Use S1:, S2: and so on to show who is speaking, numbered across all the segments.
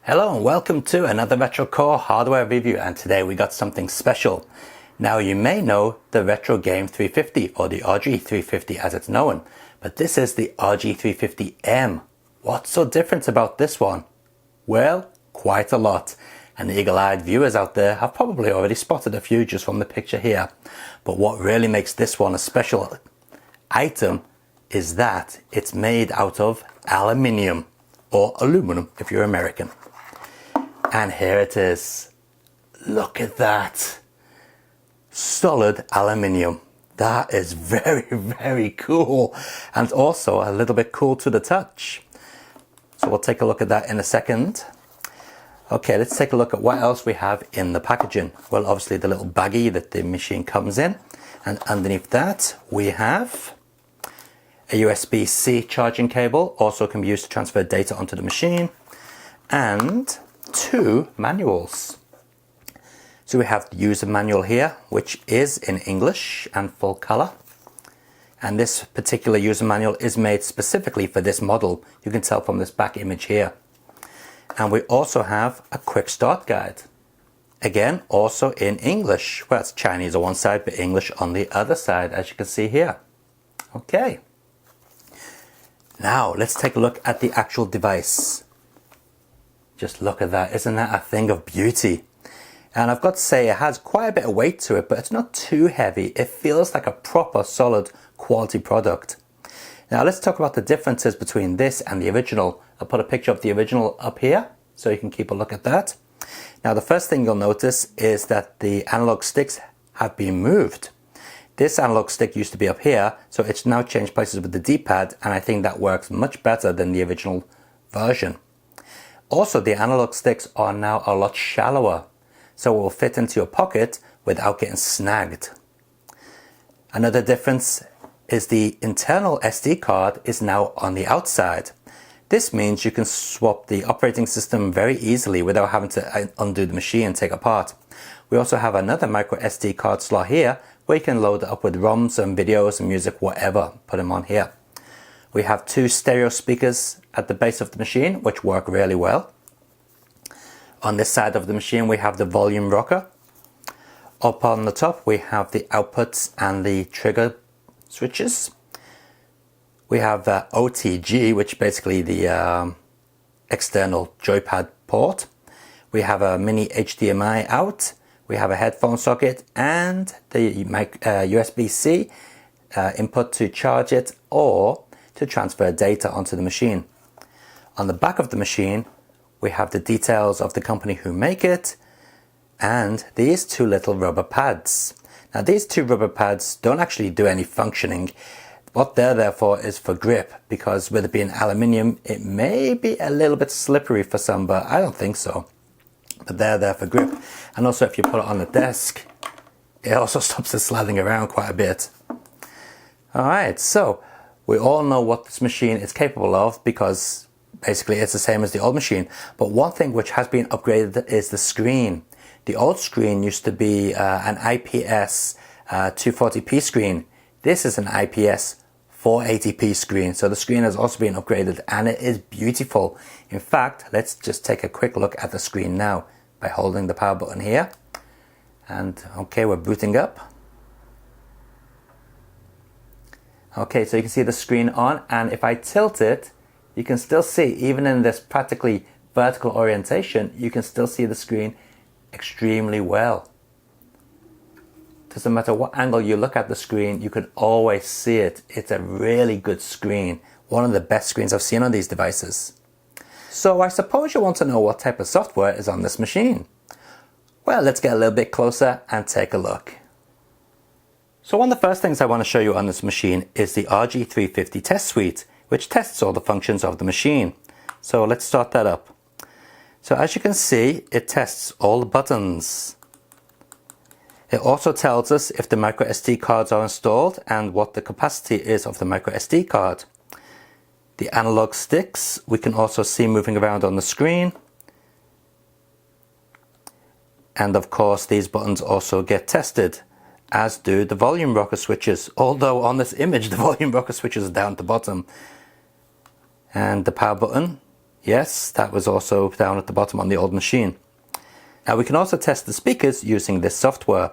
S1: Hello and welcome to another Retro Core hardware review, and today we got something special. Now you may know the Retro Game 350 or the RG-350 as it's known, but this is the RG-350M. What's so different about this one? Well, quite a lot, and the eagle-eyed viewers out there have probably already spotted a few just from the picture here. But what really makes this one a special item is that it's made out of aluminium, or aluminum if you're American. And here it is. Look at that. Solid aluminium. That is very, very cool. And also a little bit cool to the touch. So we'll take a look at that in a second. Okay, let's take a look at what else we have in the packaging. Well, obviously the little baggie that the machine comes in. And underneath that we have a USB-C charging cable. Also can be used to transfer data onto the machine. And two manuals. So we have the user manual here, which is in English and full color. And this particular user manual is made specifically for this model. You can tell from this back image here. And we also have a quick start guide. Again, also in English. Well, it's Chinese on one side, but English on the other side, as you can see here. Okay. Now, let's take a look at the actual device. Just look at that, isn't that a thing of beauty? And I've got to say, it has quite a bit of weight to it, but it's not too heavy. It feels like a proper, solid, quality product. Now let's talk about the differences between this and the original. I'll put a picture of the original up here, so you can keep a look at that. Now the first thing you'll notice is that the analog sticks have been moved. This analog stick used to be up here, so it's now changed places with the D-pad, and I think that works much better than the original version. Also, the analog sticks are now a lot shallower, so it will fit into your pocket without getting snagged. Another difference is the internal SD card is now on the outside. This means you can swap the operating system very easily without having to undo the machine and take it apart. We also have another micro SD card slot here where you can load it up with ROMs and videos and music, whatever, put them on here. We have two stereo speakers at the base of the machine, which work really well. On this side of the machine, we have the volume rocker. Up on the top, we have the outputs and the trigger switches. We have OTG, which is basically the external joypad port. We have a mini HDMI out. We have a headphone socket and the USB-C input to charge it or to transfer data onto the machine. On the back of the machine, we have the details of the company who make it and these two little rubber pads. Now these two rubber pads don't actually do any functioning. What they're there for is for grip, because with it being aluminium, it may be a little bit slippery for some, but I don't think so. But they're there for grip. And also if you put it on the desk, it also stops it sliding around quite a bit. Alright, so we all know what this machine is capable of because basically it's the same as the old machine. But one thing which has been upgraded is the screen. The old screen used to be an IPS 240p screen. This is an IPS 480p screen. So the screen has also been upgraded and it is beautiful. In fact, let's just take a quick look at the screen now by holding the power button here. And okay, we're booting up. Okay, so you can see the screen on, and if I tilt it, you can still see, even in this practically vertical orientation, you can still see the screen extremely well. Doesn't matter what angle you look at the screen, you can always see it. It's a really good screen. One of the best screens I've seen on these devices. So I suppose you want to know what type of software is on this machine. Well, let's get a little bit closer and take a look. So one of the first things I want to show you on this machine is the RG-350 test suite, which tests all the functions of the machine. So let's start that up. So as you can see, it tests all the buttons. It also tells us if the micro SD cards are installed and what the capacity is of the micro SD card. The analog sticks we can also see moving around on the screen. And of course these buttons also get tested, as do the volume rocker switches, although on this image the volume rocker switches are down at the bottom. And the power button, Yes, that was also down at the bottom on the old machine. Now we can also test the speakers using this software.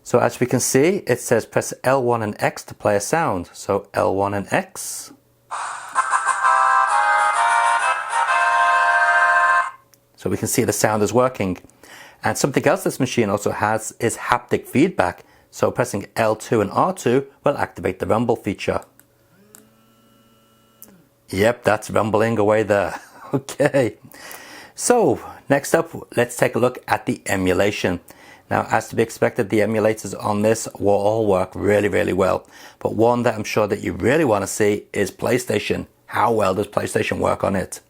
S1: So as we can see, it says press L1 and X to play a sound. So L1 and X. So we can see the sound is working. And something else this machine also has is haptic feedback. So pressing L2 and R2 will activate the rumble feature. Yep, that's rumbling away there. Okay. So next up, let's take a look at the emulation. Now, as to be expected, the emulators on this will all work really, really well. But one that I'm sure that you really want to see is PlayStation. How well does PlayStation work on it?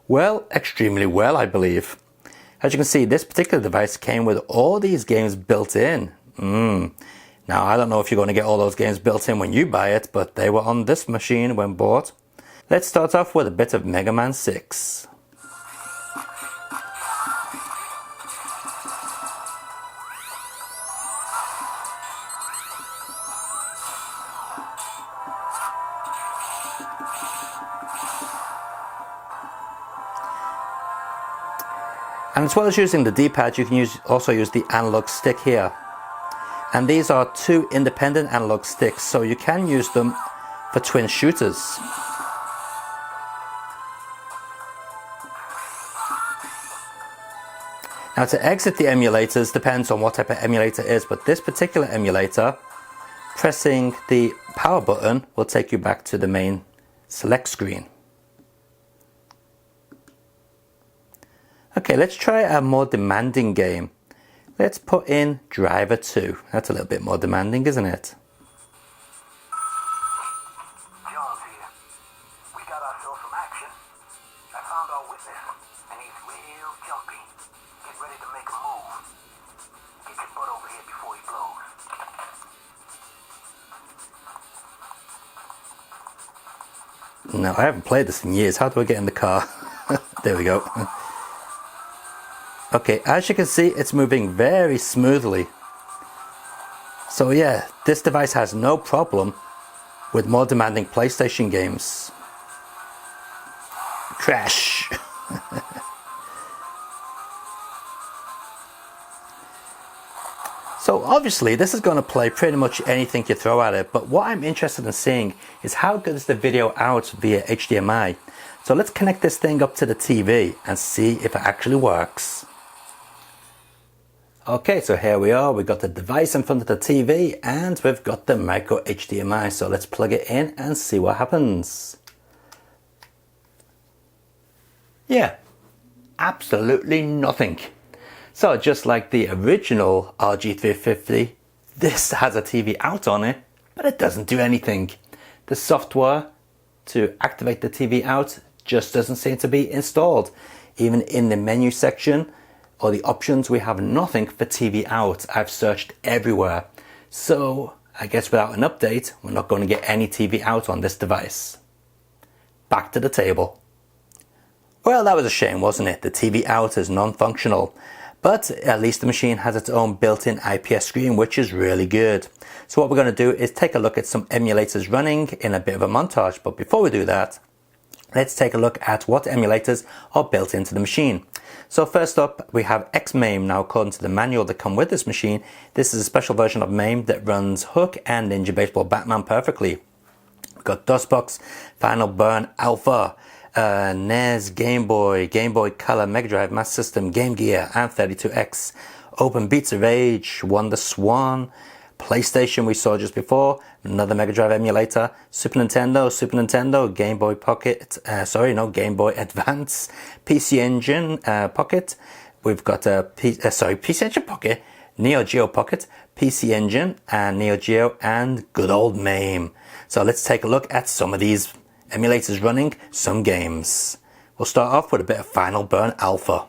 S1: Well, extremely well, I believe. As you can see, this particular device came with all these games built in. Now, I don't know if you're going to get all those games built in when you buy it, but they were on this machine when bought. Let's start off with a bit of Mega Man 6. And as well as using the D-pad, you can also use the analog stick here. And these are two independent analog sticks, so you can use them for twin shooters. Now to exit the emulators depends on what type of emulator it is, but this particular emulator, pressing the power button will take you back to the main select screen. Okay, let's try a more demanding game. Let's put in Driver 2. That's a little bit more demanding, isn't it?
S2: John's here. We got ourselves some action. I found our witness, and he's real jumpy. Get ready to make a move. Get your butt over here before he blows.
S1: No, I haven't played this in years. How do I get in the car? There we go. Okay, as you can see, it's moving very smoothly. So yeah, this device has no problem with more demanding PlayStation games. Crash! So obviously this is going to play pretty much anything you throw at it, but what I'm interested in seeing is how good is the video out via HDMI. So let's connect this thing up to the TV and see if it actually works. Okay, so here we are. We've got the device in front of the TV and we've got the micro HDMI. So let's plug it in and see what happens. Yeah, absolutely nothing. So just like the original RG-350, this has a TV out on it, but it doesn't do anything. The software to activate the TV out just doesn't seem to be installed. Even in the menu section or the options, we have nothing for TV out. I've searched everywhere. So I guess without an update, we're not going to get any TV out on this device. Back to the table. Well, that was a shame, wasn't it? The TV out is non-functional. But at least the machine has its own built-in IPS screen, which is really good. So what we're going to do is take a look at some emulators running in a bit of a montage. But before we do that, let's take a look at what emulators are built into the machine. So first up, we have XMAIM. Now, according to the manual that come with this machine, this is a special version of MAIM that runs Hook and Ninja Baseball Batman perfectly. We've got DOSBox, Final Burn Alpha, NES, Game Boy Color, Mega Drive, Master System, Game Gear, and 32X, Open Beats of Age, Wonder Swan, PlayStation we saw just before, another Mega Drive emulator, Super Nintendo, Game Boy Pocket, Game Boy Advance, PC Engine Pocket, we've got PC Engine Pocket, Neo Geo Pocket, PC Engine, and Neo Geo, and good old MAIM. So let's take a look at some of these emulators running some games. We'll start off with a bit of Final Burn Alpha.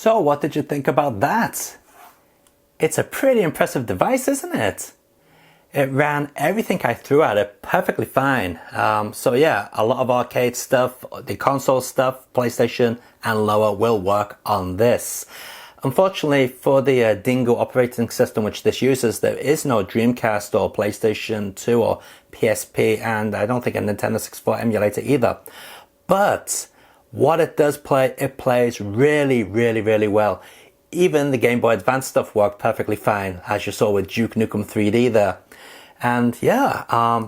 S1: So what did you think about that? It's a pretty impressive device, isn't it? It ran everything I threw at it perfectly fine. So yeah, a lot of arcade stuff, the console stuff, PlayStation and lower will work on this. Unfortunately for the Dingo operating system which this uses, there is no Dreamcast or PlayStation 2 or PSP, and I don't think a Nintendo 64 emulator either. But what it does play, it plays really well. Even the Game Boy Advance stuff worked perfectly fine, as you saw with Duke Nukem 3D there. And yeah,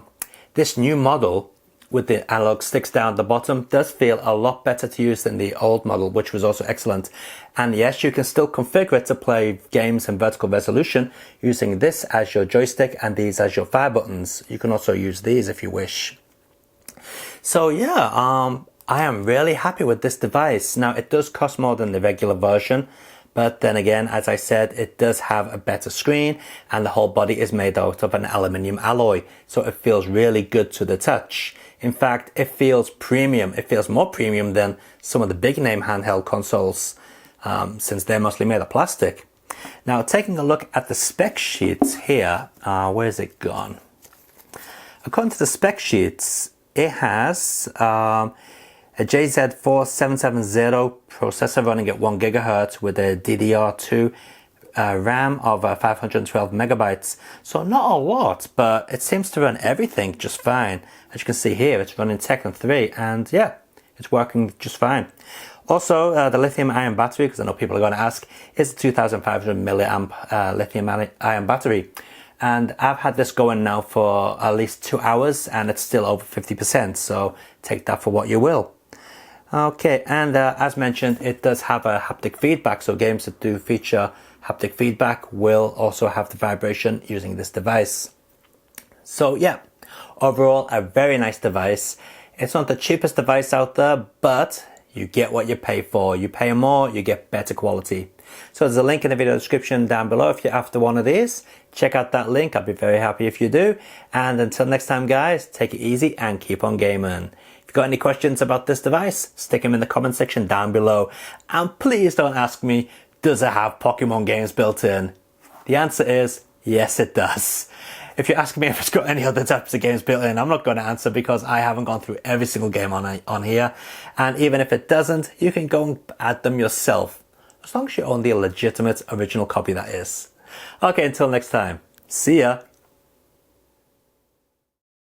S1: this new model with the analog sticks down the bottom does feel a lot better to use than the old model, which was also excellent. And yes, you can still configure it to play games in vertical resolution using this as your joystick and these as your fire buttons. You can also use these if you wish. So yeah, I am really happy with this device. Now it does cost more than the regular version, but then again, as I said, it does have a better screen and the whole body is made out of an aluminium alloy, so it feels really good to the touch. In fact, it feels premium. It feels more premium than some of the big name handheld consoles, since they're mostly made of plastic. Now, taking a look at the spec sheets here, where's it gone? According to the spec sheets, it has a JZ4770 processor running at 1 GHz with a DDR2 RAM of 512 megabytes. So not a lot, but it seems to run everything just fine. As you can see here, it's running Tekken 3, and yeah, it's working just fine. Also, the lithium-ion battery, because I know people are going to ask, is a 2500 milliamp lithium-ion battery. And I've had this going now for at least 2 hours, and it's still over 50%, so take that for what you will. Okay, and as mentioned, it does have a haptic feedback, so games that do feature haptic feedback will also have the vibration using this device. So yeah, overall a very nice device. It's not the cheapest device out there, but you get what you pay for. You pay more, you get better quality. So there's a link in the video description down below if you're after one of these. Check out that link, I'll be very happy if you do. And until next time guys, take it easy and keep on gaming. If you've got any questions about this device, stick them in the comment section down below. And please don't ask me, does it have Pokemon games built in? The answer is, yes it does. If you're asking me if it's got any other types of games built in, I'm not going to answer because I haven't gone through every single game on here. And even if it doesn't, you can go and add them yourself. As long as you own the legitimate original copy, that is. Okay, until next time. See ya.